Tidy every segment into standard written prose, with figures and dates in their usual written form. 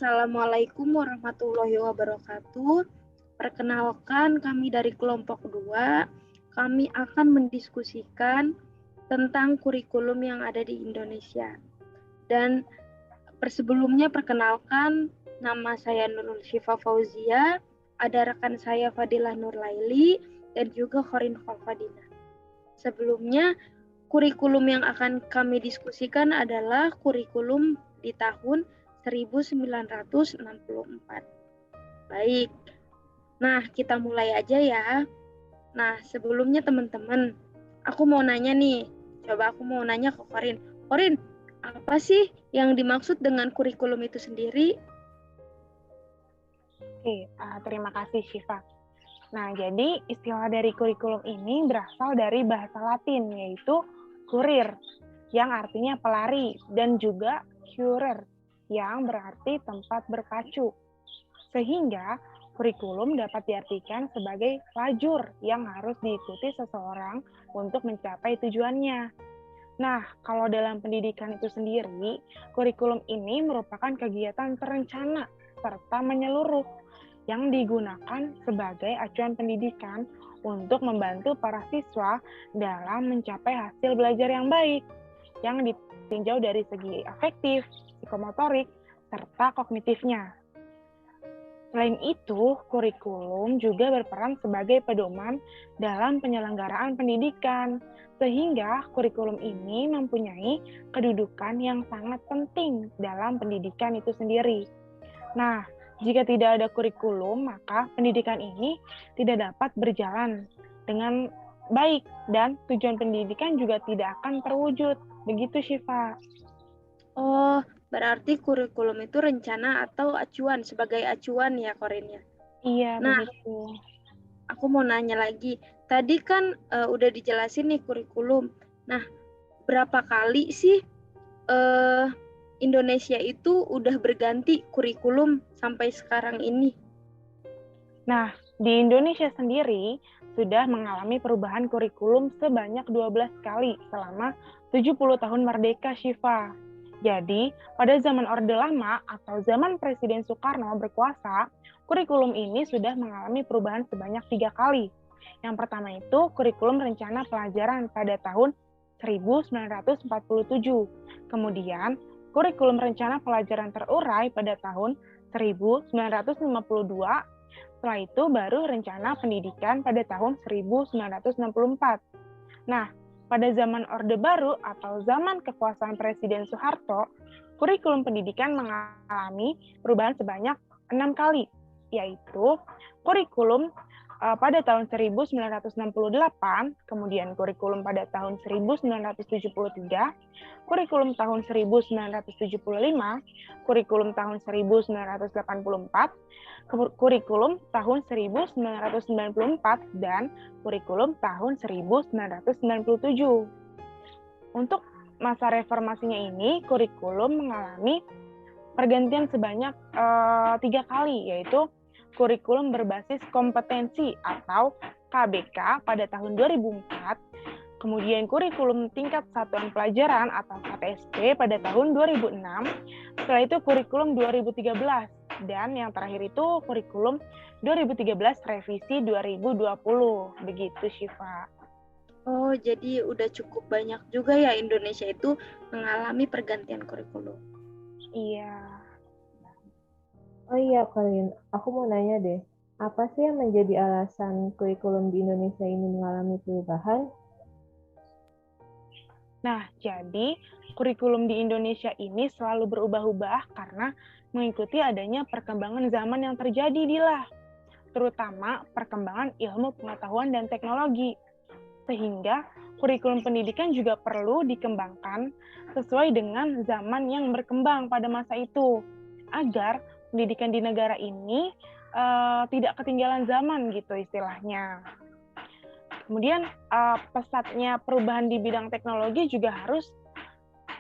Assalamualaikum warahmatullahi wabarakatuh. Perkenalkan, kami dari kelompok 2. Kami akan mendiskusikan tentang kurikulum yang ada di Indonesia. Dan sebelumnya perkenalkan, nama saya Nurul Syifa Fauzia, ada rekan saya Fadilah Nurlaili, dan juga Khorin Khalfadina. Sebelumnya, kurikulum yang akan kami diskusikan adalah kurikulum di tahun 1964. Baik, nah kita mulai aja ya. Nah, sebelumnya teman-teman, aku mau nanya nih. Coba aku mau nanya ke Khorin. Khorin, apa sih yang dimaksud dengan kurikulum itu sendiri? Oke, terima kasih Syifa. Nah, jadi istilah dari kurikulum ini berasal dari bahasa Latin, yaitu kurir, yang artinya pelari, dan juga curer, yang berarti tempat berpacu. Sehingga kurikulum dapat diartikan sebagai lajur yang harus diikuti seseorang untuk mencapai tujuannya. Nah, kalau dalam pendidikan itu sendiri, kurikulum ini merupakan kegiatan terencana serta menyeluruh yang digunakan sebagai acuan pendidikan untuk membantu para siswa dalam mencapai hasil belajar yang baik, yang ditinjau dari segi afektif, psikomotorik, serta kognitifnya. Selain itu, kurikulum juga berperan sebagai pedoman dalam penyelenggaraan pendidikan, sehingga kurikulum ini mempunyai kedudukan yang sangat penting dalam pendidikan itu sendiri. Nah, jika tidak ada kurikulum, maka pendidikan ini tidak dapat berjalan dengan baik dan tujuan pendidikan juga tidak akan terwujud. Begitu, Syifa. Oh, berarti kurikulum itu rencana atau acuan, sebagai acuan ya, Khorin ya? Iya, Nah, begitu. aku mau nanya lagi. Tadi kan udah dijelasin nih kurikulum. Nah, berapa kali sih Indonesia itu udah berganti kurikulum sampai sekarang ini? Nah, di Indonesia sendiri sudah mengalami perubahan kurikulum sebanyak 12 kali selama 70 tahun merdeka, Syifa. Jadi, pada zaman Orde Lama atau zaman Presiden Soekarno berkuasa, kurikulum ini sudah mengalami perubahan sebanyak 3 kali. Yang pertama itu kurikulum rencana pelajaran pada tahun 1947. Kemudian, kurikulum rencana pelajaran terurai pada tahun 1952. Setelah itu baru rencana pendidikan pada tahun 1964. Nah, pada zaman Orde Baru atau zaman kekuasaan Presiden Soeharto, kurikulum pendidikan mengalami perubahan sebanyak 6 kali, yaitu kurikulum pada tahun 1968, kemudian kurikulum pada tahun 1973, kurikulum tahun 1975, kurikulum tahun 1984, kurikulum tahun 1994, dan kurikulum tahun 1997. Untuk masa reformasinya ini, kurikulum mengalami pergantian sebanyak 3 kali, yaitu kurikulum berbasis kompetensi atau KBK pada tahun 2004, kemudian kurikulum tingkat satuan pelajaran atau KTSP pada tahun 2006, setelah itu kurikulum 2013, dan yang terakhir itu kurikulum 2013 revisi 2020. Begitu, Syifa. Oh, jadi udah cukup banyak juga ya Indonesia itu mengalami pergantian kurikulum. Iya. Oh iya, Colin. Aku mau nanya deh. Apa sih yang menjadi alasan kurikulum di Indonesia ini mengalami perubahan? Nah, jadi kurikulum di Indonesia ini selalu berubah-ubah karena mengikuti adanya perkembangan zaman yang terjadi, Dila. Terutama perkembangan ilmu pengetahuan dan teknologi. Sehingga kurikulum pendidikan juga perlu dikembangkan sesuai dengan zaman yang berkembang pada masa itu, agar pendidikan di negara ini tidak ketinggalan zaman gitu istilahnya. Kemudian pesatnya perubahan di bidang teknologi juga harus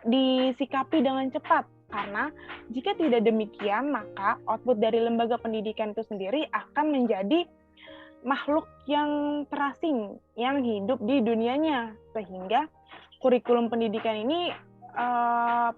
disikapi dengan cepat, karena jika tidak demikian maka output dari lembaga pendidikan itu sendiri akan menjadi makhluk yang terasing yang hidup di dunianya, sehingga kurikulum pendidikan ini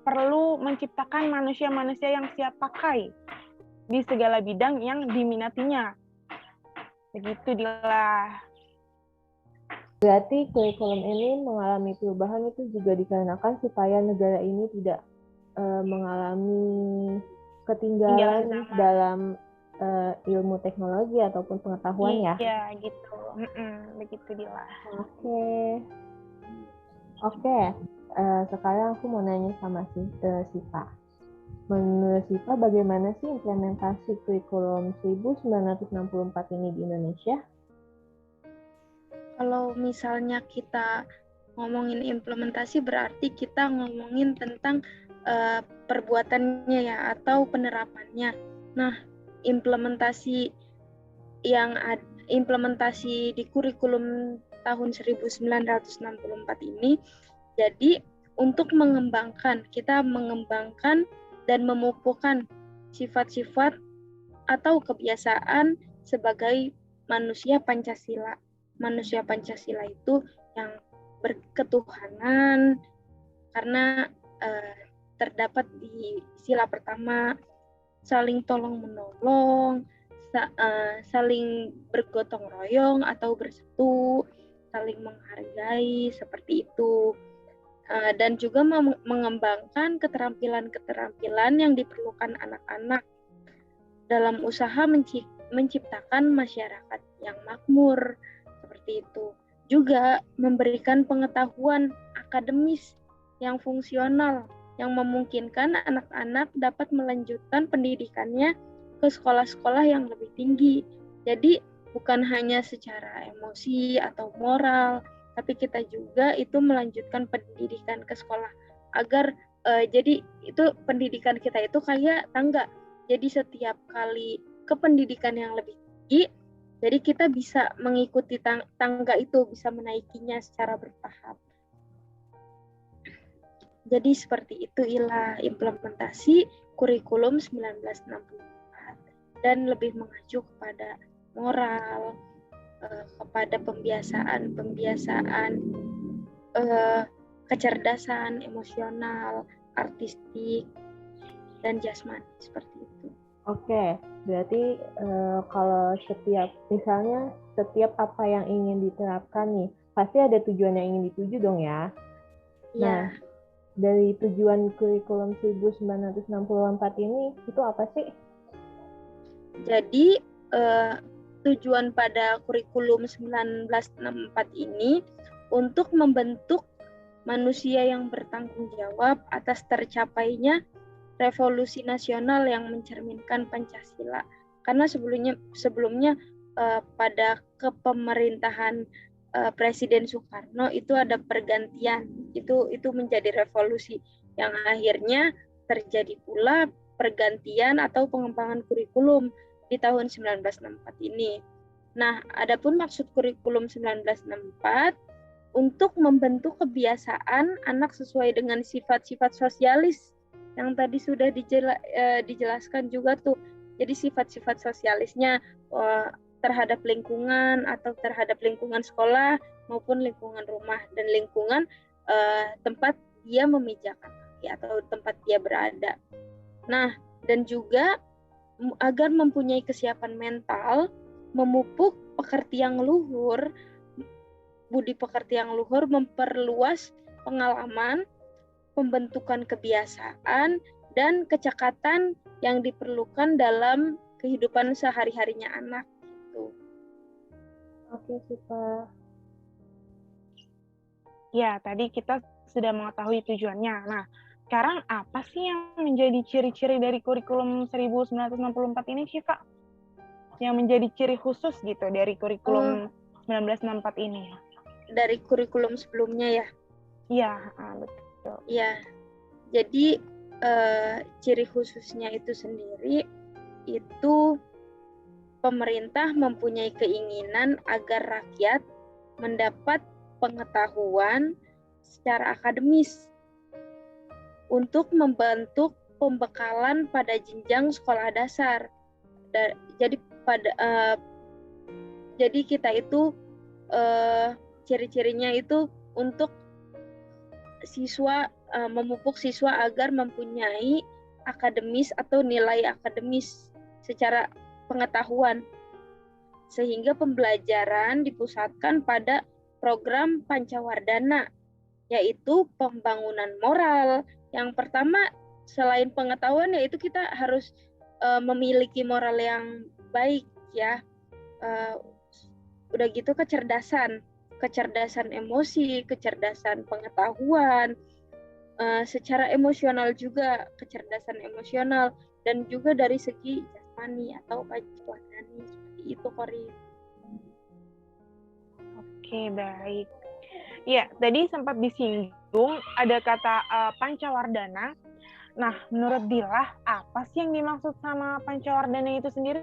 perlu menciptakan manusia-manusia yang siap pakai di segala bidang yang diminatinya. Begitu Dila. Berarti kurikulum ini mengalami perubahan itu juga dikarenakan supaya negara ini tidak mengalami ketinggalan dalam ilmu teknologi ataupun pengetahuan ya. Iya, gitu. Begitu Dila. Oke. Sekarang aku mau nanya sama Siva. Menurut Siva, bagaimana sih implementasi kurikulum 1964 ini di Indonesia? Kalau misalnya kita ngomongin implementasi, berarti kita ngomongin tentang perbuatannya ya, atau penerapannya. Nah, implementasi di kurikulum tahun 1964 ini, jadi untuk kita mengembangkan dan memupukkan sifat-sifat atau kebiasaan sebagai manusia Pancasila. Manusia Pancasila itu yang berketuhanan, karena terdapat di sila pertama saling tolong menolong, saling bergotong royong atau bersatu, saling menghargai, seperti itu. Dan juga mengembangkan keterampilan-keterampilan yang diperlukan anak-anak dalam usaha menciptakan masyarakat yang makmur, seperti itu. Juga memberikan pengetahuan akademis yang fungsional, yang memungkinkan anak-anak dapat melanjutkan pendidikannya ke sekolah-sekolah yang lebih tinggi. Jadi bukan hanya secara emosi atau moral, tapi kita juga itu melanjutkan pendidikan ke sekolah agar jadi itu pendidikan kita itu kayak tangga. Jadi setiap kali ke pendidikan yang lebih tinggi, jadi kita bisa mengikuti tangga itu, bisa menaikinya secara bertahap. Jadi seperti itu Ila implementasi kurikulum 1964, dan lebih mengacu kepada moral, kepada pembiasaan kecerdasan emosional, artistik, dan jasmani, seperti itu. Oke, berarti kalau setiap apa yang ingin diterapkan nih, pasti ada tujuan yang ingin dituju dong ya? Iya. Nah, dari tujuan kurikulum 1964 ini, itu apa sih? Jadi, tujuan pada kurikulum 1964 ini untuk membentuk manusia yang bertanggung jawab atas tercapainya revolusi nasional yang mencerminkan Pancasila. Karena sebelumnya pada kepemerintahan Presiden Soekarno itu ada pergantian, itu menjadi revolusi yang akhirnya terjadi pula pergantian atau pengembangan kurikulum di tahun 1964 ini. Nah, adapun maksud kurikulum 1964 untuk membentuk kebiasaan anak sesuai dengan sifat-sifat sosialis yang tadi sudah dijelaskan juga tuh. Jadi sifat-sifat sosialisnya terhadap lingkungan atau terhadap lingkungan sekolah maupun lingkungan rumah dan lingkungan tempat dia memijakan kaki atau tempat dia berada. Nah, dan juga agar mempunyai kesiapan mental, memupuk pekerti yang luhur, budi pekerti yang luhur, memperluas pengalaman, pembentukan kebiasaan, dan kecekatan yang diperlukan dalam kehidupan sehari-harinya anak. Gitu. Oke, Siva. Ya, tadi kita sudah mengetahui tujuannya. Nah, sekarang apa sih yang menjadi ciri-ciri dari kurikulum 1964 ini, Siva? Yang menjadi ciri khusus gitu dari kurikulum 1964 ini? Dari kurikulum sebelumnya ya? Iya, betul. Iya, jadi ciri khususnya itu sendiri itu pemerintah mempunyai keinginan agar rakyat mendapat pengetahuan secara akademis untuk membentuk pembekalan pada jenjang sekolah dasar. Jadi kita itu ciri-cirinya itu untuk siswa memupuk siswa agar mempunyai akademis atau nilai akademis secara pengetahuan, sehingga pembelajaran dipusatkan pada program Pancawardhana, yaitu pembangunan moral. Yang pertama, selain pengetahuan, yaitu kita harus memiliki moral yang baik, ya. Udah gitu kecerdasan emosi, kecerdasan pengetahuan, secara emosional juga, kecerdasan emosional, dan juga dari segi jasmani atau pancawardhani, seperti itu, Korin. Oke, baik. Ya, tadi sempat disinggung ada kata Pancawardhana. Nah, menurut Dilah, apa sih yang dimaksud sama Pancawardhana itu sendiri?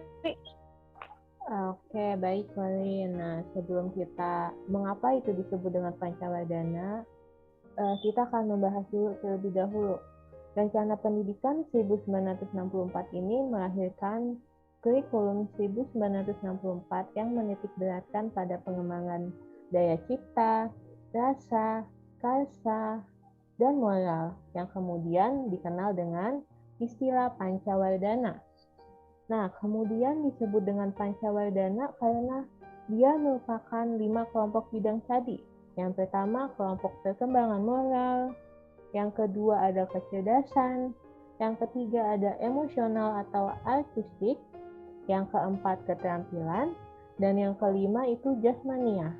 Oke, baik, Korin. Nah, sebelum kita mengapa itu disebut dengan Pancawardhana, kita akan membahas dulu terlebih dahulu. Rencana Pendidikan 1964 ini melahirkan kurikulum 1964 yang menitikberatkan pada pengembangan daya cipta, rasa, karsa, dan moral yang kemudian dikenal dengan istilah Pancawardhana. Nah, kemudian disebut dengan Pancawardhana karena dia merupakan 5 kelompok bidang tadi. Yang pertama, kelompok perkembangan moral. Yang kedua ada kecerdasan. Yang ketiga ada emosional atau artistik. Yang keempat keterampilan. Dan yang kelima itu jasmania.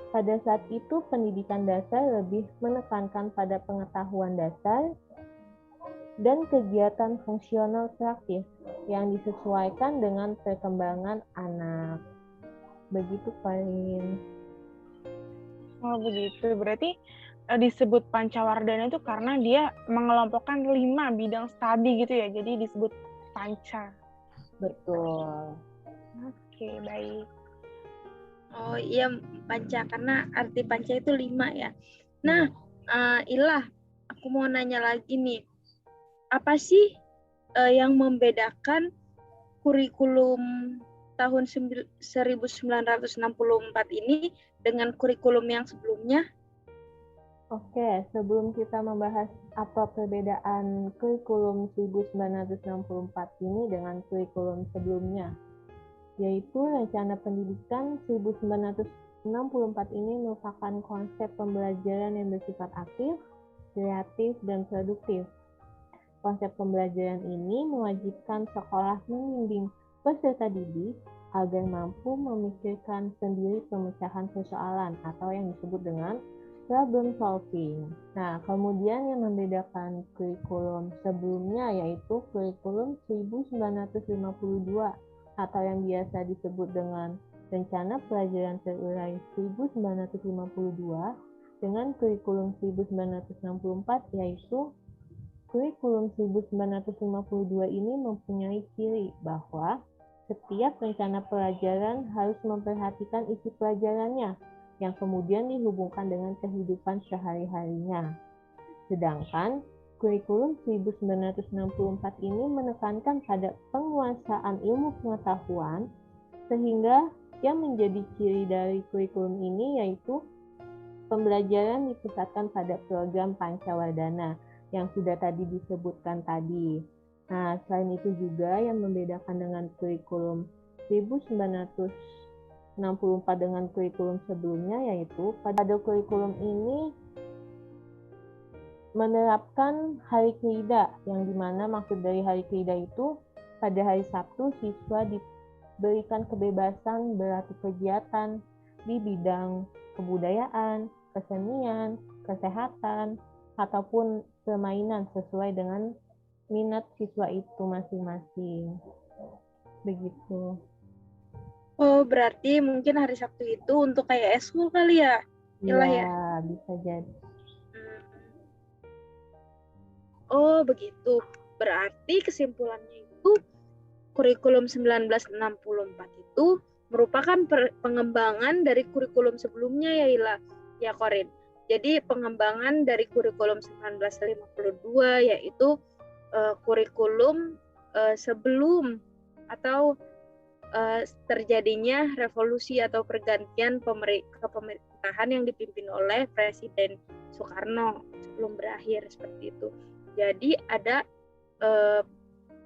Pada saat itu pendidikan dasar lebih menekankan pada pengetahuan dasar dan kegiatan fungsional praktis yang disesuaikan dengan perkembangan anak. Begitu, Karin. Oh, begitu. Berarti disebut Pancawardhana itu karena dia mengelompokkan 5 bidang studi gitu ya. Jadi disebut Panca. Betul. Oke, baik. Oh iya, Panca, karena arti Panca itu 5 ya. Nah, Ilah, aku mau nanya lagi nih. Apa sih yang membedakan kurikulum tahun 1964 ini dengan kurikulum yang sebelumnya? Oke, sebelum kita membahas apa perbedaan kurikulum 1964 ini dengan kurikulum sebelumnya, yaitu Rencana Pendidikan 1964 ini merupakan konsep pembelajaran yang bersifat aktif, kreatif, dan produktif. Konsep pembelajaran ini mewajibkan sekolah membimbing peserta didik agar mampu memikirkan sendiri pemecahan persoalan atau yang disebut dengan problem solving. Nah, kemudian yang membedakan kurikulum sebelumnya yaitu kurikulum 1952 atau yang biasa disebut dengan Rencana Pelajaran Terurai 1952 dengan kurikulum 1964 yaitu kurikulum 1952 ini mempunyai ciri bahwa setiap rencana pelajaran harus memperhatikan isi pelajarannya yang kemudian dihubungkan dengan kehidupan sehari-harinya. Sedangkan kurikulum 1964 ini menekankan pada penguasaan ilmu pengetahuan sehingga yang menjadi ciri dari kurikulum ini yaitu pembelajaran dipusatkan pada program Pancawardhana yang sudah tadi disebutkan tadi. Nah, selain itu juga yang membedakan dengan kurikulum 1964 dengan kurikulum sebelumnya yaitu pada kurikulum ini menerapkan hari Krida, yang dimana maksud dari hari Krida itu pada hari Sabtu siswa diberikan kebebasan berlatih kegiatan di bidang kebudayaan, kesenian, kesehatan, ataupun permainan sesuai dengan minat siswa itu masing-masing. Begitu. Oh, berarti mungkin hari Sabtu itu untuk kayak eskul kali ya? Iya, bisa jadi. Oh, begitu. Berarti kesimpulannya itu kurikulum 1964 itu merupakan pengembangan dari kurikulum sebelumnya ya, Ila. Ya, Korin. Jadi pengembangan dari kurikulum 1952 yaitu kurikulum sebelum atau terjadinya revolusi atau pergantian kepemerintahan yang dipimpin oleh Presiden Soekarno belum berakhir seperti itu. Jadi ada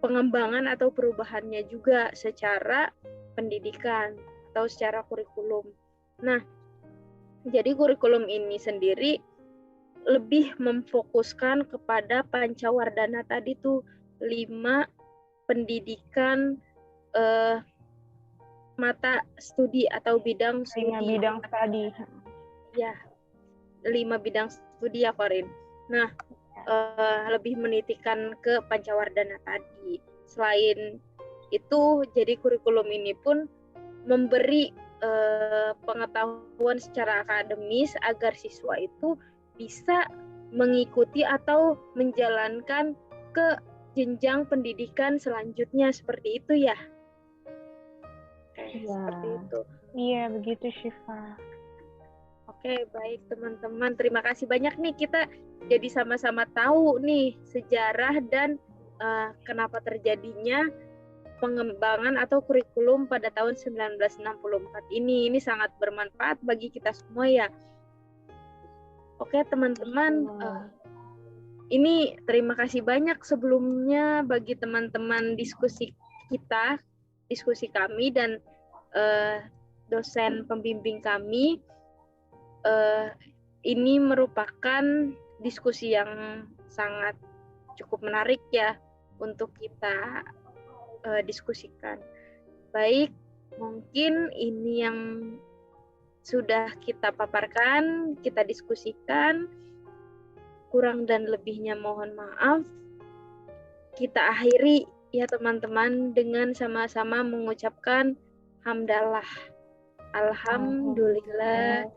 pengembangan atau perubahannya juga secara pendidikan atau secara kurikulum. Nah, jadi kurikulum ini sendiri lebih memfokuskan kepada pancawardhana tadi tuh 5 pendidikan mata studi atau bidang studi. 5 bidang studi. Ya, 5 bidang studi ya Korin. Nah, lebih menitikan ke pancawardhana tadi. Selain itu, jadi kurikulum ini pun memberi pengetahuan secara akademis agar siswa itu bisa mengikuti atau menjalankan ke jenjang pendidikan selanjutnya seperti itu ya. Seperti itu. Iya, begitu Syifa. Oke, baik teman-teman. Terima kasih banyak nih, kita jadi sama-sama tahu nih sejarah dan kenapa terjadinya pengembangan atau kurikulum pada tahun 1964 ini. Ini sangat bermanfaat bagi kita semua ya. Oke teman-teman, ini terima kasih banyak sebelumnya bagi teman-teman diskusi kita, diskusi kami dan dosen pembimbing kami. Ini merupakan diskusi yang sangat cukup menarik ya untuk kita diskusikan. Baik, mungkin ini yang sudah kita paparkan, kita diskusikan. Kurang dan lebihnya mohon maaf. Kita akhiri ya teman-teman dengan sama-sama mengucapkan hamdalah. Alhamdulillah.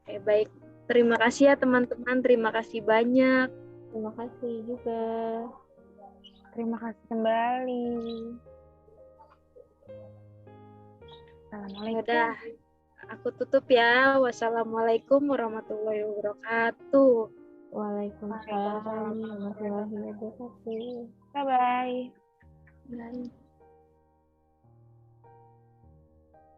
Oke, baik. Terima kasih ya teman-teman. Terima kasih banyak. Terima kasih juga. Terima kasih kembali. Assalamualaikum. Yaudah, aku tutup ya. Wassalamualaikum warahmatullahi wabarakatuh. Waalaikumsalam warahmatullahi wabarakatuh. Bye-bye. Bye.